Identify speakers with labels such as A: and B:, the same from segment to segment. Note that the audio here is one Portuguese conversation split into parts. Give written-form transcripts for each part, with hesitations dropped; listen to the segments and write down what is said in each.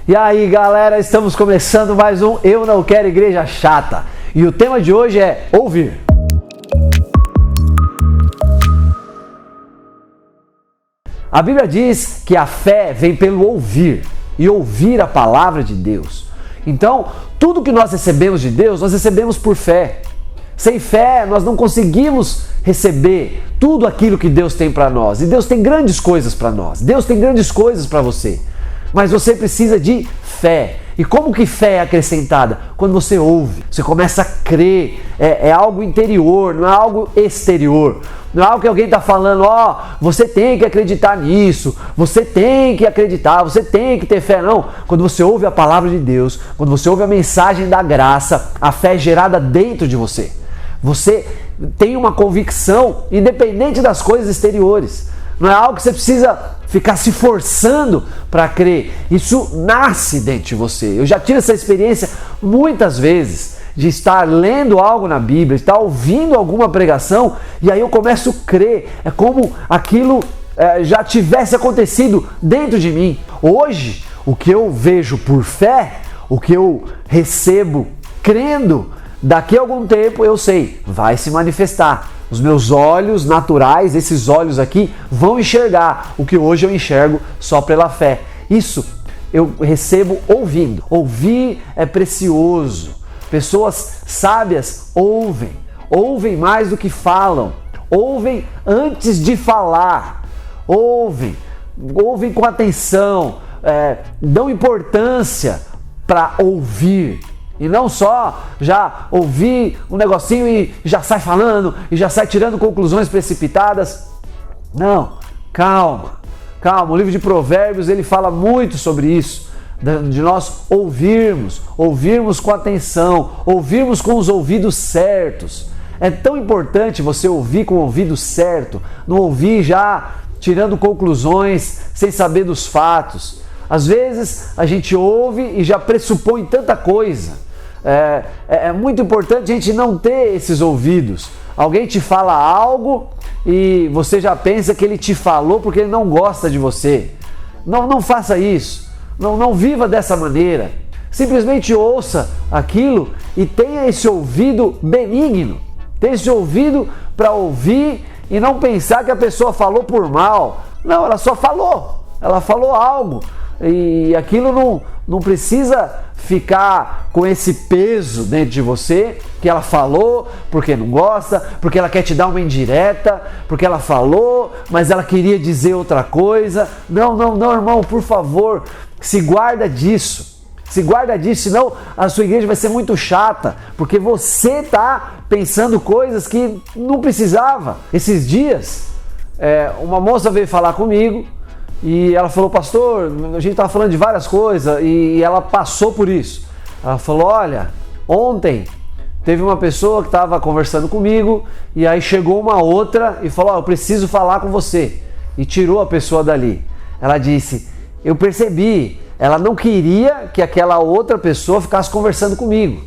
A: E aí galera, estamos começando mais um Eu Não Quero Igreja Chata. E o tema de hoje é ouvir. A Bíblia diz que a fé vem pelo ouvir e ouvir a palavra de Deus. Então, tudo que nós recebemos de Deus, nós recebemos por fé. Sem fé, nós não conseguimos receber tudo aquilo que Deus tem para nós. E Deus tem grandes coisas para nós. Deus tem grandes coisas para você. Mas você precisa de fé. E como que fé é acrescentada? Quando você ouve, você começa a crer. É algo interior, não é algo exterior. Não é algo que alguém está falando, você tem que acreditar nisso, você tem que acreditar, você tem que ter fé. Não, quando você ouve a palavra de Deus, quando você ouve a mensagem da graça, a fé é gerada dentro de você. Você tem uma convicção independente das coisas exteriores. Não é algo que você precisa ficar se forçando para crer. Isso nasce dentro de você. Eu já tive essa experiência muitas vezes de estar lendo algo na Bíblia, de estar ouvindo alguma pregação e aí eu começo a crer. É como aquilo já tivesse acontecido dentro de mim. Hoje, o que eu vejo por fé, o que eu recebo crendo, daqui a algum tempo eu sei, vai se manifestar. Os meus olhos naturais, esses olhos aqui, vão enxergar o que hoje eu enxergo só pela fé. Isso eu recebo ouvindo. Ouvir é precioso. Pessoas sábias ouvem mais do que falam. Ouvem antes de falar. Ouvem com atenção, dão importância para ouvir. E não só já ouvir um negocinho e já sai falando e já sai tirando conclusões precipitadas. Não, calma. O livro de Provérbios ele fala muito sobre isso, de nós ouvirmos com atenção, ouvirmos com os ouvidos certos. É tão importante você ouvir com o ouvido certo, não ouvir já tirando conclusões sem saber dos fatos. Às vezes a gente ouve e já pressupõe tanta coisa. É muito importante a gente não ter esses ouvidos. Alguém te fala algo e você já pensa que ele te falou porque ele não gosta de você. Não faça isso. Não viva dessa maneira. Simplesmente ouça aquilo e tenha esse ouvido benigno. Tenha esse ouvido para ouvir e não pensar que a pessoa falou por mal. Não, ela só falou. Ela falou algo. E aquilo não precisa ficar com esse peso dentro de você, que ela falou porque não gosta, porque ela quer te dar uma indireta, porque ela falou, mas ela queria dizer outra coisa. Não, irmão, por favor, se guarda disso, senão a sua igreja vai ser muito chata, porque você está pensando coisas que não precisava. Esses dias, uma moça veio falar comigo, e ela falou, pastor, a gente estava falando de várias coisas e ela passou por isso. Ela falou, olha, ontem teve uma pessoa que estava conversando comigo e aí chegou uma outra e falou, eu preciso falar com você. E tirou a pessoa dali. Ela disse, eu percebi, ela não queria que aquela outra pessoa ficasse conversando comigo,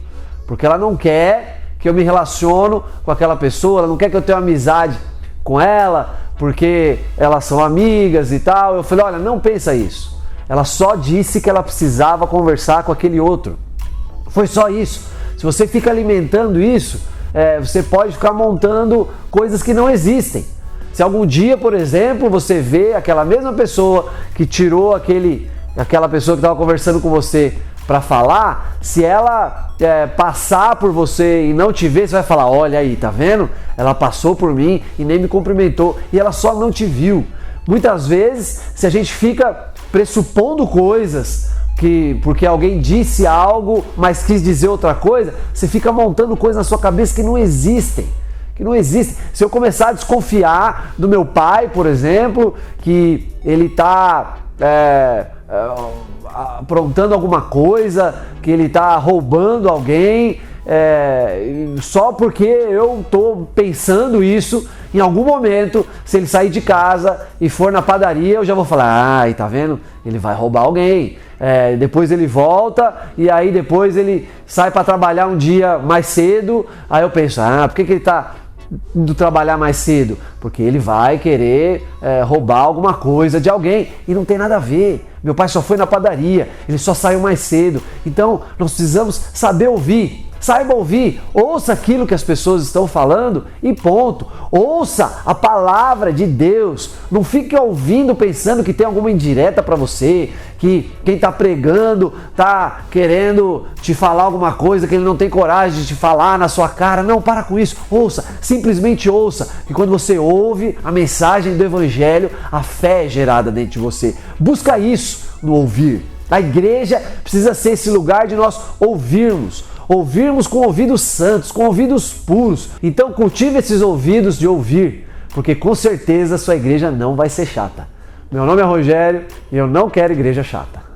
A: porque ela não quer que eu me relaciono com aquela pessoa, ela não quer que eu tenha amizade com ela, porque elas são amigas e tal. Eu falei, olha, não pensa isso. Ela só disse que ela precisava conversar com aquele outro. Foi só isso. Se você fica alimentando isso, você pode ficar montando coisas que não existem. Se algum dia, por exemplo, você vê aquela mesma pessoa que tirou aquela pessoa que estava conversando com você para falar, se ela passar por você e não te ver, você vai falar, olha aí, tá vendo? Ela passou por mim e nem me cumprimentou e ela só não te viu. Muitas vezes, se a gente fica pressupondo coisas, porque alguém disse algo, mas quis dizer outra coisa, você fica montando coisas na sua cabeça que não existem. Se eu começar a desconfiar do meu pai, por exemplo, que ele está aprontando alguma coisa, que ele está roubando alguém, só porque eu estou pensando isso, em algum momento, se ele sair de casa e for na padaria, eu já vou falar, ai, tá vendo? Ele vai roubar alguém. Depois ele volta e aí depois ele sai para trabalhar um dia mais cedo, aí eu penso, por que ele está indo trabalhar mais cedo? Porque ele vai querer roubar alguma coisa de alguém e não tem nada a ver. Meu pai só foi na padaria, ele só saiu mais cedo. Então nós precisamos saber ouvir. Saiba ouvir, ouça aquilo que as pessoas estão falando e ponto. Ouça a palavra de Deus. Não fique ouvindo pensando que tem alguma indireta para você, que quem está pregando está querendo te falar alguma coisa que ele não tem coragem de te falar na sua cara. Não, para com isso. Ouça, simplesmente ouça. Que quando você ouve a mensagem do Evangelho, a fé é gerada dentro de você. Busca isso no ouvir. A igreja precisa ser esse lugar de nós ouvirmos com ouvidos santos, com ouvidos puros. Então cultive esses ouvidos de ouvir, porque com certeza a sua igreja não vai ser chata. Meu nome é Rogério e eu não quero igreja chata.